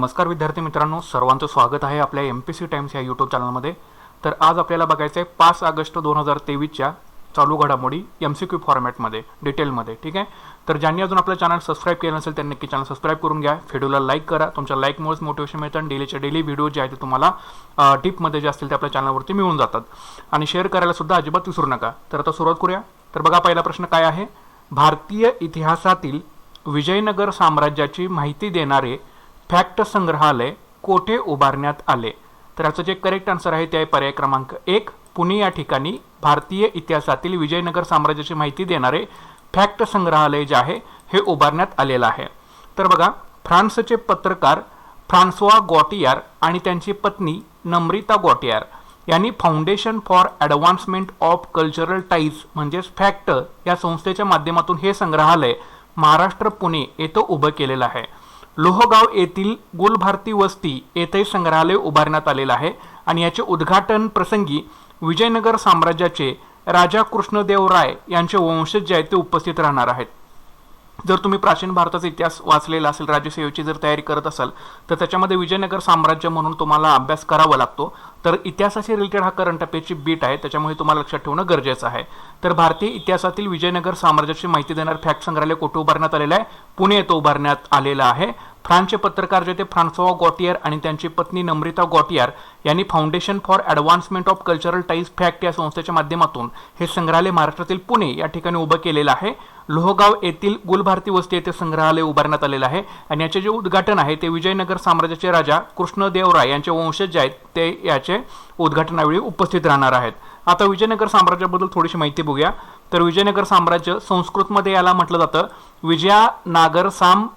नमस्कार विद्यार्थी मित्रांनो, सर्वांचं स्वागत आहे आपल्या MPC टाइम्स या यूट्यूब चॅनलमध्ये। तर आज आपल्याला बघायचं आहे 5 ऑगस्ट 2023च्या चालू घडामोडी MCQ फॉर्मॅटमध्ये डिटेलमध्ये। ठीक आहे, तर ज्यांनी अजून आपलं चॅनल सबस्क्राइब केलं नसेल त्यांनी नक्की चॅनल सबस्क्राइब करून घ्या, व्हिडिओला लाईक करा। तुमच्या लाईकमुळेच मोटिवेशन मिळतं आणि डेली व्हिडिओ जे आहेत ते तुम्हाला टिपमध्ये जे असतील ते आपल्या चॅनलवरती मिळून जातात। आणि शेअर करायला सुद्धा अजिबात विसरू नका। तर आता सुरुवात करूया। तर बघा, पहिला प्रश्न काय आहे, भारतीय इतिहासातील विजयनगर साम्राज्याची माहिती देणारे फॅक्ट संग्रहालय कोठे उभारण्यात आले? तर याचं जे करेक्ट आन्सर आहे ते आहे पर्याय क्रमांक 1, पुणे या ठिकाणी भारतीय इतिहासातील विजयनगर साम्राज्याची माहिती देणारे फॅक्ट संग्रहालय जे आहे हे उभारण्यात आलेलं आहे। तर बघा, फ्रान्सचे पत्रकार फ्रान्सवा गॉटियार आणि त्यांची पत्नी नम्रिता गॉटियार यांनी foundation for advancement of cultural ties म्हणजेच फॅक्ट या संस्थेच्या माध्यमातून हे संग्रहालय महाराष्ट्र पुणे येथे उभं केलेलं आहे। लोहगाव येथील गुलभारती वस्ती येथे संग्रहालय उभारण्यात आलेलं आहे आणि याचे उद्घाटन प्रसंगी विजयनगर साम्राज्याचे राजा कृष्णदेव राय यांचे वंशज जे आहेत ते उपस्थित राहणार आहेत। जर तुम्ही प्राचीन भारताचा इतिहास वाचलेला असेल, राज्यसेवेची जर तयारी करत असाल तर त्याच्यामध्ये विजयनगर साम्राज्य म्हणून तुम्हाला अभ्यास करावा लागतो। तर इतिहासाशी रिलेटेड हा करंट अफेअरची बीट आहे, त्याच्यामुळे तुम्हाला लक्षात ठेवणं गरजेचं आहे। तर भारतीय इतिहासातील विजयनगर साम्राज्याची माहिती देणारे फॅक्ट संग्रहालय कुठे उभारण्यात आलेलं आहे? पुणे येथे उभारण्यात आलेलं आहे। फ्रान्सचे पत्रकार जे ते फ्रान्सवा गॉटियार आणि त्यांची पत्नी नम्रिता गॉटियार यांनी foundation for advancement of cultural ties fact या संस्थेच्या माध्यमातून हे संग्रहालय महाराष्ट्रातील पुणे या ठिकाणी उभं केलेलं आहे। लोहगाव येथील गुलभारती वस्ती येथे संग्रहालय उभारण्यात आलेलं आहे आणि याचे जे उद्घाटन आहे ते विजयनगर साम्राज्याचे राजा कृष्णदेव राय यांचे वंशज जे आहेत ते याचे उद्घाटनावेळी उपस्थित राहणार आहेत। आता विजयनगर साम्राज्याबद्दल थोडीशी माहिती बघूया। तर विजयनगर साम्राज्य संस्कृतमध्ये याला म्हटलं जातं विजयानागरसाम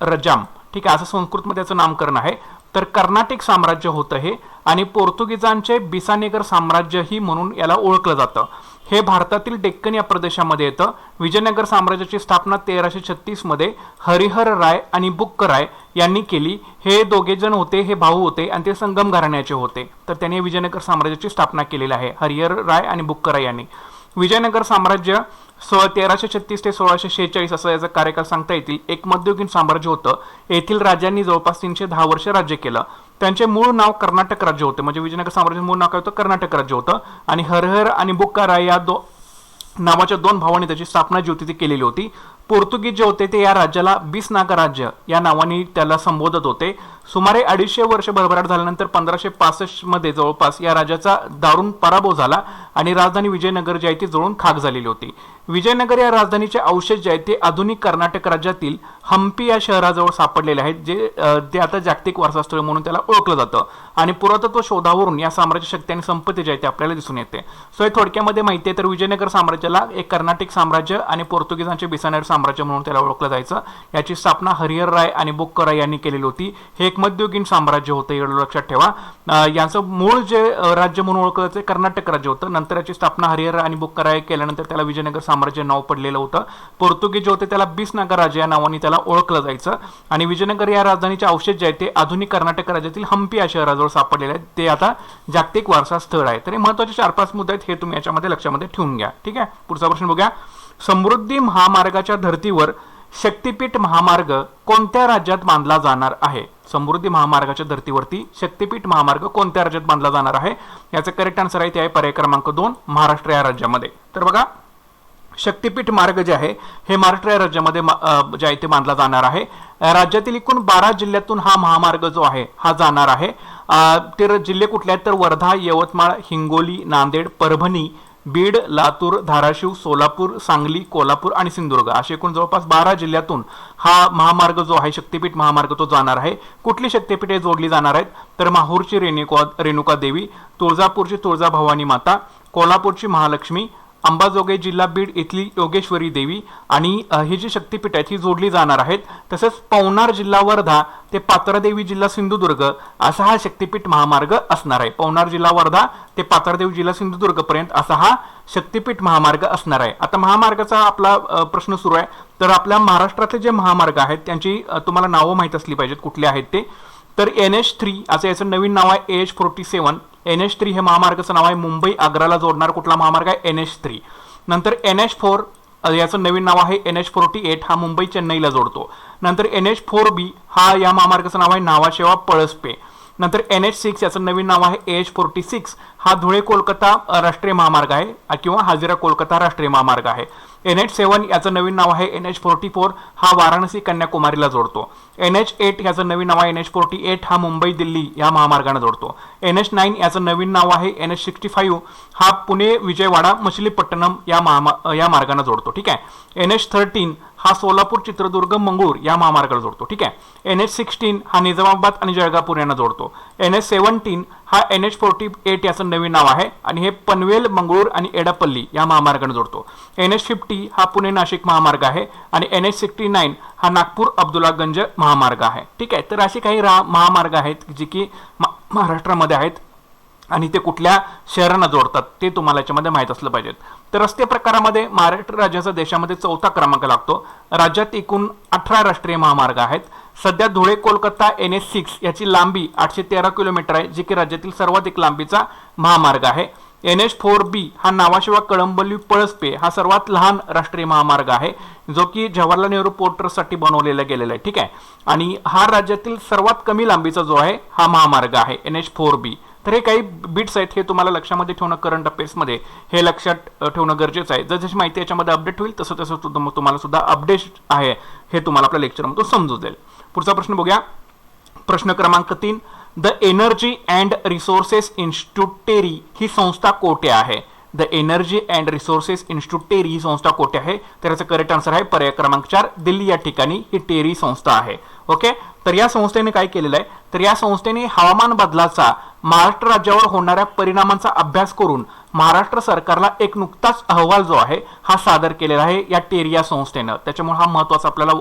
रजाम। ठीक आहे, असं संस्कृतमध्ये याचं नामकरण आहे। तर कर्नाटिक साम्राज्य होतं हे आणि पोर्तुगीजांचे बिसानेगर साम्राज्यही म्हणून याला ओळखलं जातं। हे भारतातील डेक्कन या प्रदेशामध्ये येतं। विजयनगर साम्राज्याची स्थापना 1336 मध्ये हरिहर राय आणि बुक्क राय यांनी केली। हे दोघे जण होते, हे भाऊ होते आणि ते संगम घराण्याचे होते। तर त्यांनी विजयनगर साम्राज्याची स्थापना केलेली आहे, हरिहर राय आणि बुक्क राय यांनी। विजयनगर साम्राज्य 1336 ते 1646 असं याचा कार्यकाळ सांगता येतील। एक मध्ययुगीन साम्राज्य होतं। येथील राजांनी जवळपास 310 वर्ष राज्य केलं। त्यांचे मूळ नाव कर्नाटक राज्य होते, म्हणजे विजयनगर साम्राज्याचे मूळ नाव काय होतं? कर्नाटक राज्य होतं। आणि हरहर आणि बुक्का राय या नावाच्या 2 भावांनी त्याची स्थापना जी होती ती केलेली होती। पोर्तुगीज जे होते ते या राज्याला बिसनागा राज्य या नावाने त्याला संबोधत होते। सुमारे 250 वर्ष भरभराट झाल्यानंतर 1565 मध्ये जवळपास या राज्याचा दारुण पराभव झाला आणि राजधानी विजयनगर जी आहे ती जळून खाक झालेली होती। विजयनगर या राजधानीचे अवशेष जे आहेत ते आधुनिक कर्नाटक राज्यातील हम्पी या शहराजवळ सापडलेले आहेत, जे आता जागतिक वारसा स्थळ म्हणून त्याला ओळखलं जातं। आणि पुरातत्व शोधावरून या साम्राज्य शक्ती आणि संपत्ती जी आहे ते आपल्याला दिसून येते। सो हे थोडक्यामध्ये माहिती आहे। तर विजयनगर साम्राज्याला एक कर्नाटिक साम्राज्य आणि पोर्तुगीजांचे बिसानेर साम्राज्य म्हणून त्याला ओळखलं जायचं। याची स्थापना हरिहर राय आणि बुक्क राय यांनी केलेली होती। हे एक मध्ययुगीन साम्राज्य होतं, एवढं लक्षात ठेवा। यांचं मूळ जे राज्य म्हणून ओळखलं जातं कर्नाटक राज्य होतं। नंतर याची स्थापना हरिहर आणि बुक्क राय केल्यानंतर त्याला विजयनगर साम्राज्य नाव पडलेलं होतं। पोर्तुगीज जे होते त्याला बिसनागा राज्य या नावाने त्याला ओळखलं जायचं। आणि विजयनगर या राजधानीचे अवशेष जे आहेत ते आधुनिक कर्नाटक राज्यातील हम्पी या शहराजवळ सापडलेले आहेत, ते आता जागतिक वारसा स्थळ आहे। तर हे महत्त्वाचे 4-5 मुद्दे आहेत, हे तुम्ही याच्यामध्ये लक्षामध्ये ठेवून घ्या। ठीक आहे, पुढचा प्रश्न बघूया। समृद्धी महामार्गाच्या धर्तीवर शक्तिपीठ महामार्ग कोणत्या राज्यात बांधला जाणार आहे? समृद्धी महामार्गाच्या धर्तीवरती शक्तिपीठ महामार्ग कोणत्या राज्यात बांधला जाणार आहे? याचं करेक्ट आन्सर आहे ते आहे पर्याय क्रमांक 2, महाराष्ट्र या राज्यामध्ये। तर बघा, शक्तिपीठ मार्ग जे आहे हे महाराष्ट्र या राज्यामध्ये जे आहे ते बांधला जाणार आहे। राज्यातील एकूण 12 जिल्ह्यातून हा महामार्ग जो आहे हा जाणार आहे। ते जिल्हे कुठले आहेत? तर वर्धा, यवतमाळ, हिंगोली, नांदेड, परभणी, बीड, लातूर, धाराशिव, सोलापूर, सांगली, कोल्हापूर आणि सिंधुदुर्ग असे एकूण जवळपास 12 जिल्ह्यातून हा महामार्ग जो आहे शक्तिपीठ महामार्ग तो जाणार आहे। कुठली शक्तिपीठे जोडली जाणार आहेत? तर माहूरची रेणुका देवी, तुळजापूरची तुळजाभवानी माता, कोल्हापूरची महालक्ष्मी, अंबाजोगाई जिल्हा बीड इथली योगेश्वरी देवी आणि ही जी शक्तिपीठ आहेत ही जोडली जाणार आहेत। तसंच पवनार जिल्हा वर्धा ते पात्रादेवी जिल्हा सिंधुदुर्ग असा हा शक्तिपीठ महामार्ग असणार आहे। पवनार जिल्हा वर्धा ते पात्रादेवी जिल्हा सिंधुदुर्ग पर्यंत असा हा शक्तिपीठ महामार्ग असणार आहे। आता महामार्गाचा आपला प्रश्न सुरू आहे। तर आपल्या महाराष्ट्रातले जे महामार्ग आहेत त्यांची तुम्हाला नावं माहीत असली पाहिजेत, कुठले आहेत ते। तर NH3 असं याचं नवीन नाव आहे AH47। NH3 हे महामार्गाचं नाव आहे। मुंबई आग्राला जोडणार कुठला महामार्ग आहे? NH3। नंतर NH4 याचं नवीन नाव आहे NH48, हा मुंबई चेन्नईला जोडतो. नंतर NH4B हा या महामार्गाचं नाव आहे नावाशेवा पळसपे. नंतर NH6 याचं नवीन नाव आहे AH46, हा धुळे कोलकाता राष्ट्रीय महामार्ग आहे किंवा हाजिरा कोलकाता राष्ट्रीय महामार्ग आहे. NH7 याचं नवीन नाव आहे NH44, हा वाराणसी कन्याकुमारीला जोडतो. NH8 याचं नवीन नाव आहे NH48, हा मुंबई दिल्ली या महामार्गाने जोडतो. NH9 याचं नवीन नाव आहे NH65, हा पुणे विजयवाडा मछलीपट्टणम या मार्गाने जोडतो. ठीक आहे. NH13 हा सोलापूर चित्रदुर्ग मंगळूर या महामार्गाला जोडतो. ठीक आहे. NH16 हा निजामाबाद आणि जळगापूर यांना जोडतो. NH17 हा NH48 याचं नवीन नाव आहे आणि हे पनवेल मंगळूर आणि एडापल्ली या महामार्गाने जोडतो. NH50 हा पुणे नाशिक महामार्ग आहे आणि NH69 हा नागपूर अब्दुल्लागंज महामार्ग आहे. ठीक आहे. तर असे काही महामार्ग आहेत जे की महाराष्ट्रामध्ये आहेत आणि ते कुठल्या शहरांना जोडतात ते तुम्हाला याच्यामध्ये माहीत असलं पाहिजेत. तर रस्ते प्रकारामध्ये महाराष्ट्र राज्याचा देशामध्ये 4था क्रमांक लागतो. राज्यात एकूण 18 राष्ट्रीय महामार्ग आहेत. सध्या धुळे कोलकाता NH6 याची लांबी 813 किलोमीटर आहे, जे की राज्यातील सर्वाधिक लांबीचा महामार्ग आहे. NH4B हा नावाशिवा कळंबोली पळसपे हा सर्वात लहान राष्ट्रीय महामार्ग आहे, जो की जवाहरलाल नेहरू पोर्ट ट्रस्टसाठी बनवलेला गेलेला आहे. ठीक आहे. आणि हा राज्यातील सर्वात कमी लांबीचा जो आहे हा महामार्ग आहे NH4B. तर हे काही बिट्स आहेत, हे तुम्हाला लक्षामध्ये ठेवणं करंट अफेअर्समध्ये हे लक्षात ठेवणं गरजेचं आहे. जशी माहिती याच्यामध्ये अपडेट होईल तसं तसं तुम्हाला सुद्धा अपडेट आहे हे तुम्हाला आपल्या लेक्चरमधून समजू जाईल. पुढचा प्रश्न बघूया. प्रश्न क्रमांक 3. The Energy and Resources Institute TERI ही संस्था कोठे आहे? The Energy and Resources Institute TERI ही संस्था कोठे आहे? तर याचं करेक्ट आन्सर आहे पर्याय क्रमांक 4, दिल्ली या ठिकाणी ही टेरी संस्था आहे. ओके. तर या संस्थेने काय केलेलं आहे, तर या संस्थेने हवामान बदलाचा महाराष्ट्र राज्यावर होणाऱ्या परिणामांचा अभ्यास करून महाराष्ट्र सरकारला एक नुकताच अहवाल जो आहे हा सादर केलेला आहे या टेरी या संस्थेनं. त्याच्यामुळे हा महत्त्वाचा आपल्याला,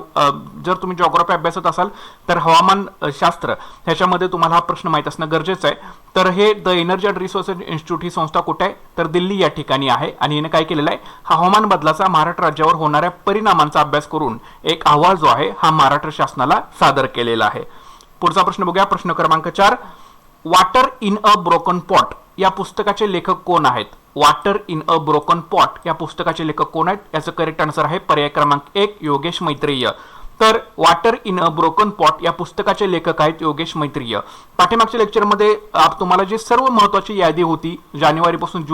जर तुम्ही जिओग्राफी अभ्यासत असाल तर हवामान शास्त्र ह्याच्यामध्ये तुम्हाला हा प्रश्न माहीत असणं गरजेचं आहे. तर हे the Energy and Resources Institute ही संस्था कुठे आहे, तर दिल्ली या ठिकाणी आहे. आणि हिने काय केलेलं आहे, हवामान बदलाचा महाराष्ट्र राज्यावर होणाऱ्या परिणामांचा अभ्यास करून एक अहवाल जो आहे हा महाराष्ट्र शासनाला सादर केलेला आहे. पुढचा प्रश्न बघूया. प्रश्न क्रमांक 4. Water in a broken pot या पुस्तकाचे लेखक कोण आहेत? Water in a broken pot या पुस्तकाचे लेखक कोण आहेत? याचं करेक्ट आन्सर आहे पर्याय क्रमांक 1, योगेश मैत्रेय. तर water in a broken pot या पुस्तकाचे लेखक आहेत योगेश मैत्रेय. पाठीमागच्या लेक्चरमध्ये तुम्हाला जी सर्व महत्त्वाची यादी होती जानेवारीपासून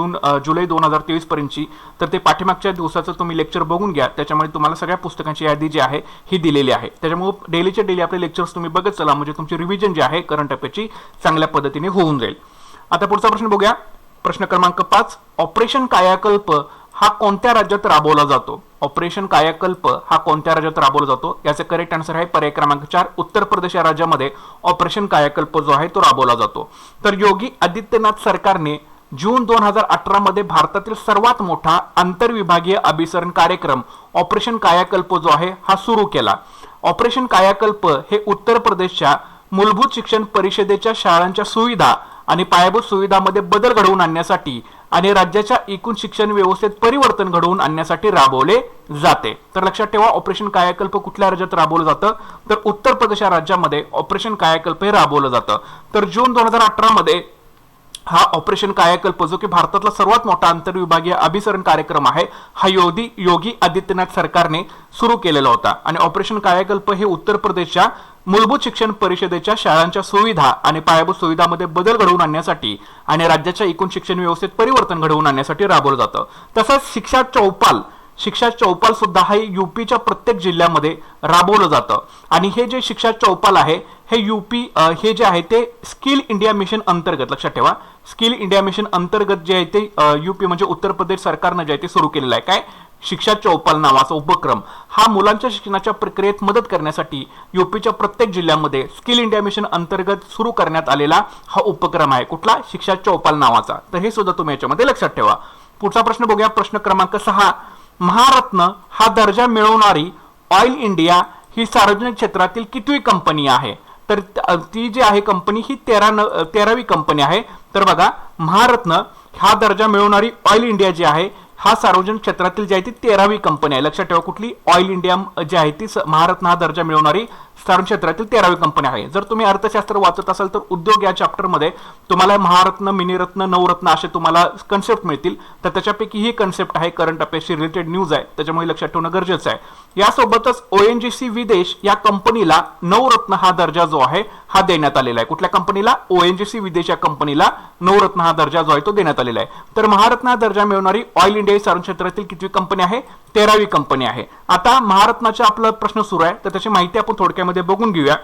जुलै 2023 पर्यंतची, तर ते पाठीमागच्या दिवसाचं तुम्ही लेक्चर बघून घ्या. त्याच्यामध्ये तुम्हाला सगळ्या पुस्तकांची यादी जी आहे ही दिलेली आहे. त्याच्यामुळे डेलीचे डेली आपले लेक्चर्स तुम्ही बघत चला, म्हणजे तुमची रिव्हिजन जी आहे करंट अफेअरची चांगल्या पद्धतीने होऊन जाईल. आता पुढचा प्रश्न बघूया. प्रश्न क्रमांक 5. ऑपरेशन कायाकल्प हा कोणत्या राज्यात राबवला जातो? ऑपरेशन कायाकल्प हा कोणत्या राज्यात राबवला जातो? याचे करेक्ट आन्सर आहे पर्याय क्रमांक 4, उत्तर प्रदेश या राज्यामध्ये ऑपरेशन कायाकल्प जो आहे तो राबवला जातो. तर योगी आदित्यनाथ सरकारने जून 2018 मध्ये भारतातील सर्वात मोठा आंतरविभागीय अभिसरण कार्यक्रम ऑपरेशन कायाकल्प जो आहे हा सुरू केला. ऑपरेशन कायाकल्प हे उत्तर प्रदेशच्या मूलभूत शिक्षण परिषदेच्या शाळांच्या सुविधा आणि पायाभूत सुविधांमध्ये बदल घडवून आणण्यासाठी आणि राज्याच्या एकूण शिक्षण व्यवस्थेत परिवर्तन घडवून आणण्यासाठी राबवले जाते. तर लक्षात ठेवा, ऑपरेशन कायाकल्प कुठल्या राज्यात राबवलं जातं, तर उत्तर प्रदेश या राज्यामध्ये ऑपरेशन कायाकल्प हे राबवलं जातं. तर जून 2018 मध्ये हा ऑपरेशन कायाकल्प जो की भारतातला सर्वात मोठा आंतरविभागीय अभिसरण कार्यक्रम आहे हा योगी आदित्यनाथ सरकारने सुरू केलेला होता. आणि ऑपरेशन कायाकल्प हे उत्तर प्रदेशच्या मूलभूत शिक्षण परिषदेच्या शाळांच्या सुविधा आणि पायाभूत सुविधांमध्ये बदल घडवून आणण्यासाठी आणि राज्याच्या एकूण शिक्षण व्यवस्थेत परिवर्तन घडवून आणण्यासाठी राबवलं जातं. तसंच शिक्षा चौपाल सुद्धा हे यूपीच्या प्रत्येक जिल्ह्यामध्ये राबवलं जातं. आणि हे जे शिक्षा चौपाल आहे हे यूपी हे जे आहे ते स्किल इंडिया मिशन अंतर्गत, लक्षात ठेवा, स्किल इंडिया मिशन अंतर्गत जे आहे ते यूपी म्हणजे उत्तर प्रदेश सरकारनं जे आहे ते सुरू केलेलं आहे. काय? शिक्षा चौपाल नावाचा उपक्रम हा मुलांच्या शिक्षणाच्या प्रक्रियेत मदत करण्यासाठी यूपीच्या प्रत्येक जिल्ह्यामध्ये स्किल इंडिया मिशन अंतर्गत सुरू करण्यात आलेला हा उपक्रम आहे. कुठला? शिक्षा चौपाल नावाचा. तर हे सुद्धा तुम्ही याच्यामध्ये लक्षात ठेवा. पुढचा प्रश्न बघूया. प्रश्न क्रमांक 6. महारत्न हा दर्जा मिळवणारी ऑइल इंडिया ही सार्वजनिक क्षेत्रातील कितवी कंपनी आहे? तर ती जी आहे कंपनी ही 13वी कंपनी आहे. तर बघा, महारत्न हा दर्जा मिळवणारी ऑइल इंडिया जी आहे हा सार्वजनिक क्षेत्रातील जी आहे ती 13वी कंपनी आहे. लक्षात ठेवा, कुठली? ऑइल इंडिया जी आहे ती महारत्न हा दर्जा मिळवणारी सारण क्षेत्रातील 13वी कंपनी आहे. जर तुम्ही अर्थशास्त्र वाचत असाल तर उद्योग या चॅप्टरमध्ये तुम्हाला महारत्न, मिनिरत्न, नवरत्न असे तुम्हाला कन्सेप्ट मिळतील. तर त्याच्यापैकी ही कन्सेप्ट आहे करंट अफेअर्सशी रिलेटेड न्यूज आहे, त्याच्यामुळे लक्षात ठेवणं गरजेचं आहे. यासोबतच ONGC विदेश या कंपनीला नवरत्न हा दर्जा जो आहे हा देण्यात आलेला आहे. कुठल्या कंपनीला? ONGC विदेश या कंपनीला नवरत्न हा दर्जा जो आहे तो देण्यात आलेला आहे. तर महारत्न हा दर्जा मिळवणारी ऑइल इंडिया सारण क्षेत्रातील कितवी कंपनी आहे? 13वी कंपनी आहे. आता महारत्नाचा आपला प्रश्न सुरू आहे, तर त्याची माहिती आपण थोडक्यामध्ये बघून घेऊया.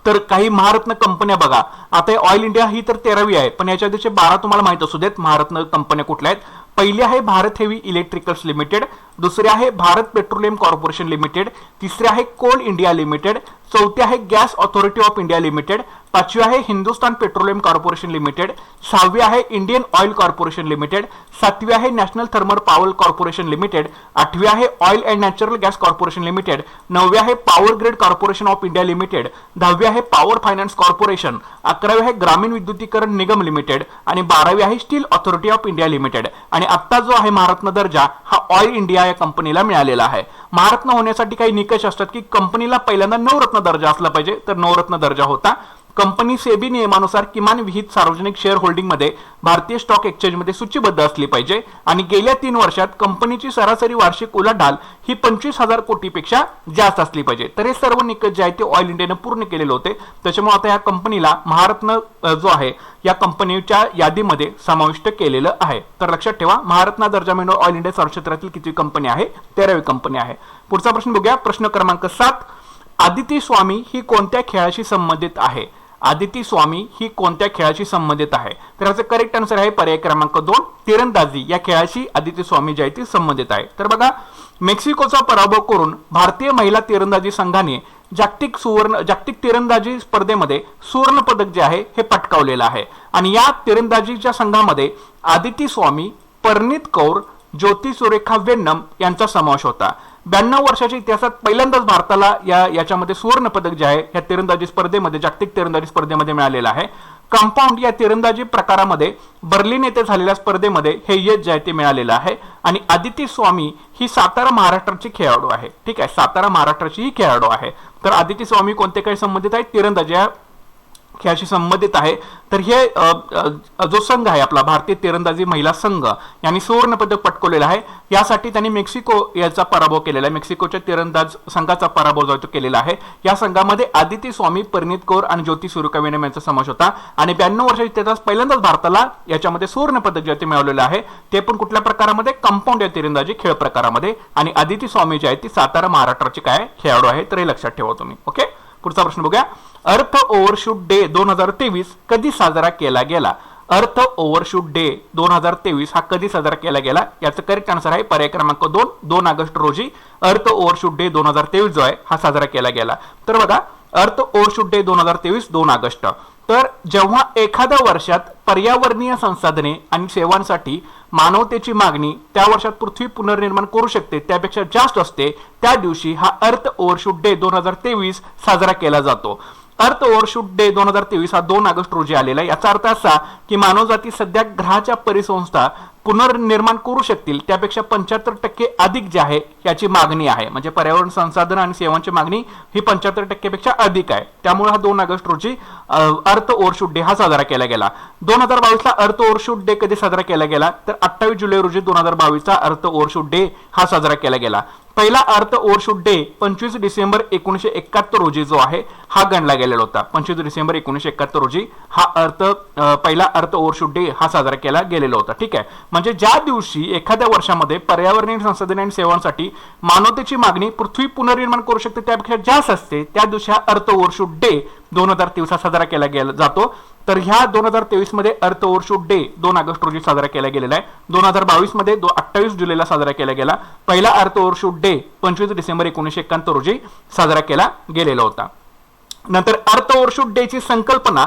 तर काही महारत्न कंपन्या बघा, आता ऑइल इंडिया ही तर 13वी आहे, पण याच्या आधीचे 12 तुम्हाला माहित असू देत महारत्न कंपन्या कुठल्या आहेत. पहिली आहे भारत हेवी इलेक्ट्रिकल्स लिमिटेड, दुसरी आहे भारत पेट्रोलियम कॉर्पोरेशन लिमिटेड, तिसरी आहे कोल इंडिया लिमिटेड, चौथी आहे gas authority of India limited, पाचवी आहे हिंदुस्तान पेट्रोलियम कॉर्पोरेशन लिमिटेड, सहावी आहे इंडियन ऑइल कॉर्पोरेशन लिमिटेड, सातवी आहे national thermal power corporation limited, आठवी आहे oil and natural gas corporation limited, नववी आहे power grid corporation of India limited, दहावी आहे पॉवर फायनान्स कॉर्पोरेशन, अकरावी आहे ग्रामीण विद्युतीकरण निगम लिमिटेड आणि 12वी आहे steel authority of India limited. आणि आता जो आहे महारत्न दर्जा हा ऑइल इंडिया या कंपनीला मिळालेला आहे. महारत्न होण्यासाठी काही निकष असतात की कंपनीला पहिल्यांदा नवरत्न दर्जा असला पाहिजे, तर नवरत्न दर्जा होता. कंपनी सेबी नियमानुसार किमान विहित सार्वजनिक शेअर होल्डिंग मध्ये भारतीय स्टॉक एक्सचेंज मध्ये सूचीबद्ध असली पाहिजे आणि गेल्या 3 वर्षात कंपनीची सरासरी वार्षिक उलाढाल ही 25,000 कोटीपेक्षा जास्त असली पाहिजे. तर हे सर्व निकष जे आहेत ते ऑइल इंडियाने पूर्ण केलेले होते, त्याच्यामुळे आता या कंपनीला महारत्न जो आहे या कंपनीच्या यादीमध्ये समाविष्ट केलेलं आहे. तर लक्षात ठेवा, महारत्न दर्जा मिळवणारी ऑइल इंडिया सारण क्षेत्रातील कितवी कंपनी आहे? 13वी कंपनी आहे. पुढचा प्रश्न बघूया, प्रश्न क्रमांक 7. आदिती स्वामी ही कोणत्या खेळाशी संबंधित आहे? आदिती स्वामी ही कोणत्या खेळाशी संबंधित आहे? तर याचं करेक्ट आन्सर आहे पर्याय क्रमांक 2, तिरंदाजी या खेळाशी आदिती स्वामी जी आहे ती संबंधित आहे. तर बघा, मेक्सिकोचा पराभव करून भारतीय महिला तिरंदाजी संघाने जागतिक तिरंदाजी स्पर्धेमध्ये सुवर्ण पदक जे आहे हे पटकावलेलं आहे. आणि या तिरंदाजीच्या संघामध्ये आदिती स्वामी, परनीत कौर, ज्योती सुरेखा वेन्नम यांचा समावेश होता. 92 वर्षाच्या इतिहासात पहिल्यांदाच भारताला याच्यामध्ये सुवर्ण पदक जे आहे या तिरंदाजी स्पर्धेमध्ये, जागतिक तिरंदाजी स्पर्धेमध्ये मिळालेलं आहे. कंपाऊंड या तिरंदाजी प्रकारामध्ये बर्लिन येथे झालेल्या स्पर्धेमध्ये हे यश जे आहे ते मिळालेलं आहे. आणि आदिती स्वामी ही सातारा महाराष्ट्राची खेळाडू आहे. ठीक आहे, सातारा महाराष्ट्राची ही खेळाडू आहे. तर आदिती स्वामी कोणत्या काही संबंधित आहे? तिरंदाजी या खेळाशी संबंधित आहे. तर हे जो संघ आहे आपला भारतीय तिरंदाजी महिला संघ यांनी सुवर्ण पदक पटकवलेलं आहे. यासाठी त्यांनी मेक्सिको याचा पराभव केलेला आहे. मेक्सिकोच्या तिरंदाज संघाचा पराभव जो केलेला आहे. या संघामध्ये आदिती स्वामी, परनीत कौर आणि ज्योती सुरेखा वेन्नम यांचा समावेश होता. आणि 92 वर्षाच्या इतिहासात पहिल्यांदाच भारताला याच्यामध्ये सुवर्ण पदक जे मिळवलेलं आहे ते पण कुठल्या प्रकारामध्ये? कंपाऊंड या तिरंदाजी खेळ प्रकारामध्ये. आणि आदिती स्वामी जी आहे ती सातारा महाराष्ट्राची काय खेळाडू आहे, तर हे लक्षात ठेवा तुम्ही. ओके, पुढचा प्रश्न बघूया, अर्थ ओव्हरशूट डे 2023 कधी साजरा केला गेला? अर्थ ओव्हरशूट डे 2023 हा कधी साजरा केला गेला? याचं करेक्ट आन्सर आहे पर्याय क्रमांक 2, 2 ऑगस्ट रोजी अर्थ ओव्हरशूट डे 2023 जो आहे हा साजरा केला गेला. तर बघा, अर्थ ओव्हरशूट डे 2023 2 ऑगस्ट. तर जेव्हा एखाद्या वर्षात पर्यावरणीय संसाधने आणि सेवांसाठी मानवतेची मागणी त्या वर्षात पृथ्वी पुनर्निर्माण करू शकते त्यापेक्षा जास्त असते, त्या दिवशी हा अर्थ ओव्हरशूट डे 2023 साजरा केला जातो. अर्थ ओव्हरशूट डे 2023 हा 2 ऑगस्ट रोजी आलेला आहे. याचा अर्थ असा की मानवजाती सध्या ग्रहाच्या परिसंस्था पुनर्निर्माण करू शकतील त्यापेक्षा 75% अधिक जे आहे याची मागणी आहे. म्हणजे पर्यावरण संसाधन आणि सेवांची मागणी ही 75% पेक्षा अधिक आहे. त्यामुळे हा 2 ऑगस्ट रोजी अर्थ ओव्हरशूट डे हा साजरा केला गेला. 2022 ला अर्थ ओव्हरशूट डे कधी साजरा केला गेला? तर 28 जुलै रोजी 2022 चा अर्थ ओव्हरशूट डे हा साजरा केला गेला. पहिला अर्थ ओव्हरशूट डे 25 डिसेंबर 1971 रोजी जो आहे हा गणला गेलेला होता. 25 डिसेंबर 1971 रोजी हा पहिला अर्थ ओव्हरशूट डे हा साजरा केला गेलेला होता. ठीक आहे, म्हणजे ज्या दिवशी एखाद्या वर्षामध्ये पर्यावरणीय संसाधने आणि सेवांसाठी मानवतेची मागणी पृथ्वी पुनर्निर्माण करू शकते त्यापेक्षा जास्त असते, त्या दिवशी हा अर्थ ओव्हरशूट डे 2023 साजरा केला जातो. तर ह्या 2023 मध्ये अर्थ ओव्हरशूट डे 2 ऑगस्ट रोजी साजरा केला गेलेला आहे. 2022 मध्ये 28 जुलैला साजरा केला गेला. पहिला अर्थ ओव्हरशूट डे 25 डिसेंबर 1971 रोजी साजरा केला गेलेला होता. नंतर अर्थ ओव्हरशूट डे ची संकल्पना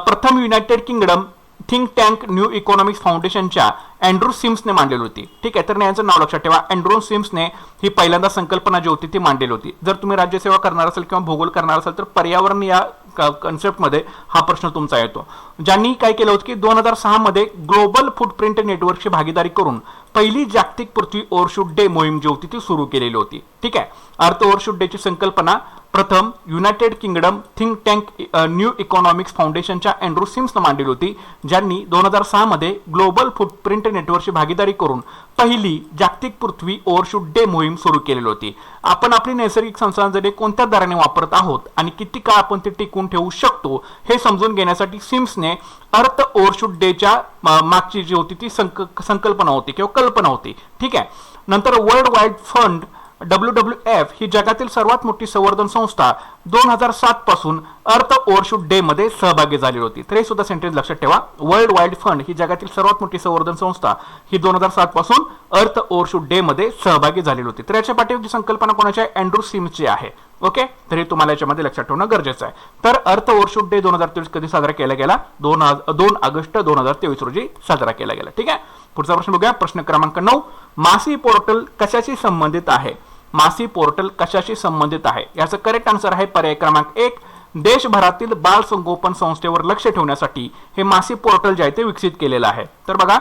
प्रथम United kingdom think tank new economics फाउंडेशनच्या अँड्रू सिम्सने मांडलेली होती. ठीक आहे, तर यांचं नाव लक्षात ठेवा. अँड्रू सिम्सने ही पहिल्यांदा संकल्पना जी होती ती मांडलेली होती. जर तुम्ही राज्यसेवा करणार असाल किंवा भूगोल करणार असाल तर पर्यावरण या कन्सेप्टमध्ये हा प्रश्न तुमचा येतो. ज्यांनी काय केलं होतं की 2006 मध्ये ग्लोबल फुटप्रिंट नेटवर्कची भागीदारी करून पहिली जागतिक पृथ्वी ओव्हरशूट डे मोहीम जी होती ती सुरू केलेली होती. ठीक आहे, अर्थ ओव्हरशूट डेची संकल्पना प्रथम United kingdom think tank new economics फाउंडेशनच्या अँड्रू सिम्सनं मांडली होती, ज्यांनी 2006 मध्ये ग्लोबल फुटप्रिंट नेटवर्कची भागीदारी करून पहिली जागतिक पृथ्वी ओव्हरशूट डे मोहीम सुरू केलेली होती. आपण आपली नैसर्गिक संसाधने कोणत्या दराने वापरत आहोत आणि किती काळ आपण ते टिकवून ठेवू शकतो हे समजून घेण्यासाठी सिम्सने अर्थ ओव्हरशूट डेच्या मागची जी होती ती संकल्पना होती किंवा कल्पना होती. ठीक आहे. नंतर वर्ल्ड वाईड फंड WWF ही जगातील सर्वात मोठी संवर्धन संस्था 2007 पासून अर्थ ओव्हरशूट डे मध्ये सहभागी झाली होती. तर हे सुद्धा सेंटेन्स लक्षात ठेवा. वर्ल्ड वाईड फंड ही जगातील सर्वात मोठी संवर्धन संस्था ही 2007 पासून अर्थ ओव्हरशूट डे मध्ये सहभागी झालेली होती. तर याच्या पाठीची संकल्पना कोणाची आहे? अँड्रू सिम्सची आहे. ओके, तर हे तुम्हाला याच्यामध्ये लक्षात ठेवणं गरजेचं आहे. तर अर्थ ओव्हरशूट डे 2023 कधी साजरा केला गेला? 2 ऑगस्ट 2023 रोजी साजरा केला गेला. ठीक आहे. पुढचा प्रश्न बघूया. प्रश्न क्रमांक 9. मासी पोर्टल कशाशी संबंधित आहे? मासी पोर्टल कशाशी संबंधित आहे? याचं करेक्ट आन्सर आहे पर्याय क्रमांक 1. देशभरातील बाल संगोपन संस्थेवर लक्ष ठेवण्यासाठी हे मासी पोर्टल जे आहे ते विकसित केलेलं आहे. तर बघा,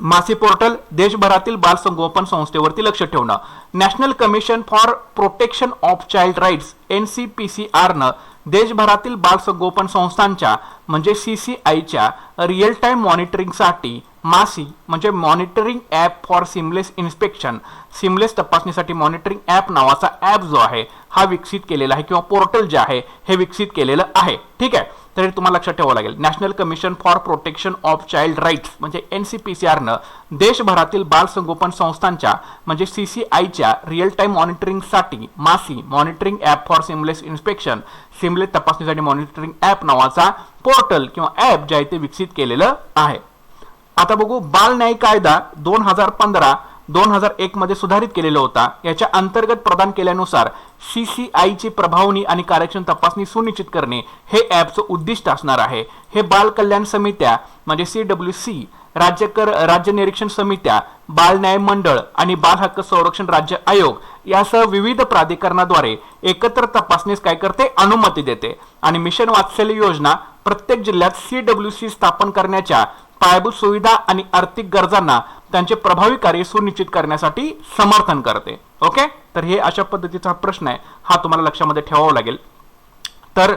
मासी पोर्टल देशभरातील बाल संगोपन संस्थेवरती लक्ष ठेवणं. National commission for protection of child rights NCPCR न देशभरातील बाल संगोपन संस्थांच्या म्हणजे CCIच्या रिअल टाइम मॉनिटरिंगसाठी मासी म्हणजे monitoring app for seamless inspection, seamless तपासणीसाठी मॉनिटरिंग ॲप नावाचा ॲप जो आहे हा विकसित केलेला आहे किंवा पोर्टल जे आहे हे विकसित केलेलं आहे. ठीक आहे. तर हे तुम्हाला लक्षात ठेवावं लागेल. National commission for protection of child rights म्हणजे NCPCR न देशभरातील बाल संगोपन संस्थांच्या म्हणजे CCIच्या रिअल टाइम मॉनिटरिंगसाठी मासी monitoring app for seamless inspection, seamless तपासणीसाठी मॉनिटरिंग ॲप नावाचा पोर्टल किंवा ॲप जे आहे ते विकसित केलेलं आहे. आता बघू, बाल न्याय कायदा 2015-2001 मध्ये सुधारित केलेला होता. याच्या अंतर्गत प्रदान केल्यानुसार CCIची प्रभावनी आणि कार्यक्षम तपासणी सुनिश्चित करणे हे ॲपचं उद्दिष्ट असणार आहे. हे बाल कल्याण समित्या म्हणजे CWC, राज्य निरीक्षण समित्या, बाल न्याय मंडळ आणि बाल हक्क संरक्षण राज्य आयोग यासह विविध प्राधिकरणाद्वारे एकत्र तपासणीस काय करते? अनुमती देते. आणि मिशन वात्सल्य योजना प्रत्येक जिल्ह्यात CWC स्थापन करण्याच्या पायाभूत सुविधा आणि आर्थिक गरजांना त्यांचे प्रभावी कार्य सुनिश्चित करण्यासाठी समर्थन करते. ओके, तर हे अशा पद्धतीचा प्रश्न आहे, हा तुम्हाला लक्षामध्ये ठेवावा लागेल. तर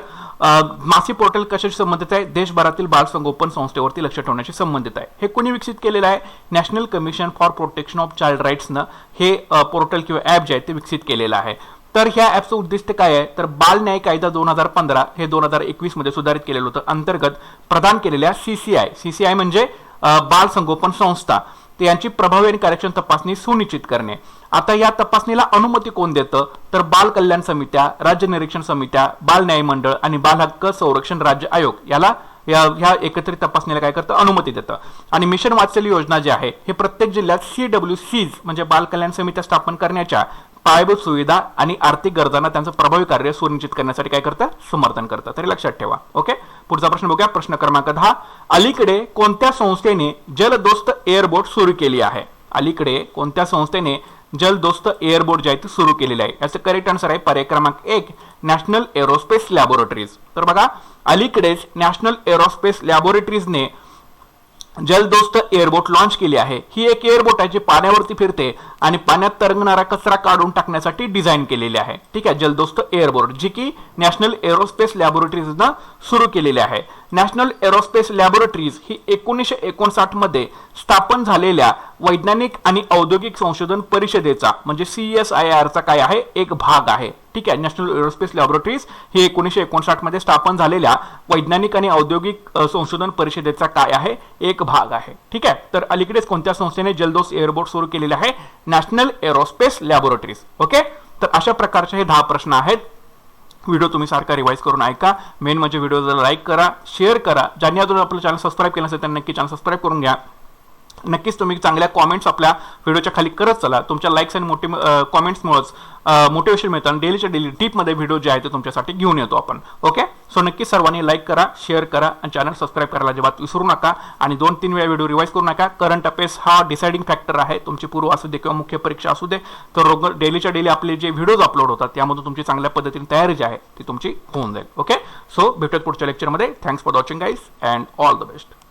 मासी पोर्टल कशाशी संबंधित आहे? देशभरातील बाल संगोपन संस्थेवरती लक्ष ठेवण्याशी संबंधित आहे. हे कोणी विकसित केलेलं आहे? National commission for protection of Child राईट्सनं हे पोर्टल किंवा ॲप जे आहे ते विकसित केलेलं आहे. तर ह्या ॲपचं उद्दिष्ट काय आहे? तर बाल न्याय कायदा 2015 हे 2021 मध्ये सुधारित केलेलं होतं. अंतर्गत प्रदान केलेल्या CCI म्हणजे बाल संगोपन संस्था यांची प्रभावी आणि कार्यक्षम तपासणी सुनिश्चित करणे. आता या तपासणीला अनुमती कोण देतं? तर बाल कल्याण समित्या, राज्य निरीक्षण समित्या, बाल न्याय मंडळ आणि बाल हक्क संरक्षण राज्य आयोग याला ह्या एकत्रित तपासणीला काय करतं? अनुमती देतं. आणि मिशन वात्सल्य योजना जी आहे हे प्रत्येक जिल्ह्यात CWCs म्हणजे बाल कल्याण समित्या स्थापन करण्याच्या पायाभूत सुविधा आणि आर्थिक गरजांना त्यांचं प्रभावी कार्य सुनिश्चित करण्यासाठी काय करतं? समर्थन करतं. तरी लक्षात ठेवा. ओके, पुढचा प्रश्न बघूया. प्रश्न क्रमांक 10. अलीकडे कोणत्या संस्थेने जलदोस्त एअरबोट सुरू केली आहे? अलीकडे कोणत्या संस्थेने जलदोस्त एअरबोट जे आहे ते सुरू केलेले आहे? याचं करेक्ट आन्सर आहे पर्याय क्रमांक 1. National aerospace laboratories. तर बघा, अलीकडेच नॅशनल एरोस्पेस लॅबोरेटरीजने जलदोस्त एअरबोट लॉन्च केली आहे. ही एक एअरबोट आहे जी पाण्यावरती फिरते आणि पाण्यात तरंगणारा कचरा काढून टाकण्यासाठी डिझाईन केलेली आहे. ठीक आहे, जलदोस्त एअरबोट जी की नॅशनल एरोस्पेस लॅबोरेटरीजनं सुरू केलेली आहे. नॅशनल एरोस्पेस लॅबोरेटरीज ही 1959 मध्ये स्थापन झालेल्या वैज्ञानिक आणि औद्योगिक संशोधन परिषदेचा म्हणजे CSIRचा काय आहे? एक भाग आहे. ठीक आहे, नॅशनल एरोस्पेस लॅबोरेटरीज ही 1959 मध्ये स्थापन झालेल्या वैज्ञानिक आणि औद्योगिक संशोधन परिषदेचा काय आहे? एक भाग आहे. ठीक आहे, तर अलीकडेच कोणत्या संस्थेने जलदोस्त एअरबोट सुरू केलेले आहे? National aerospace laboratories. ओके, तर अशा प्रकारचे हे 10 प्रश्न आहेत. व्हिडिओ तुम्ही सारखा रिवाइज करून ऐका. मेन म्हणजे व्हिडिओला लाईक करा, शेअर करा. ज्यांनी अजून आपलं चॅनल सबस्क्राईब केलं नसेल त्यांनी नक्की चॅनल सबस्क्राईब करून घ्या. नक्कीच तुम्ही चांगल्या कॉमेंट्स आपल्या व्हिडिओच्या खाली करत चला. तुमच्या लाईक्स आणि कॉमेंट्समुळेच मोटिवेशन मिळतं आणि डेलीच्या डेली टीपमध्ये व्हिडिओ जे आहे ते तुमच्यासाठी घेऊन येतो आपण. ओके, सो नक्की सर्वांनी लाईक करा, शेअर करा आणि चॅनल सबस्क्राईब करायला अजिबात विसरू नका. आणि 2-3 वेळा व्हिडिओ रिवाइज करू नका. करंट अफेअर्स हा डिसाइडिंग फॅक्टर आहे. तुमची पूर्व असू दे किंवा मुख्य परीक्षा असू दे, तर डेलीच्या डेली आपले जे व्हिडिओज अपलोड होतात त्यामधून तुमची चांगल्या पद्धतीने तयारी जी आहे ती तुमची होऊन जाईल. ओके, सो भेटूयात पुढच्या लेक्चरमध्ये. Thanks for watching guys and all the best.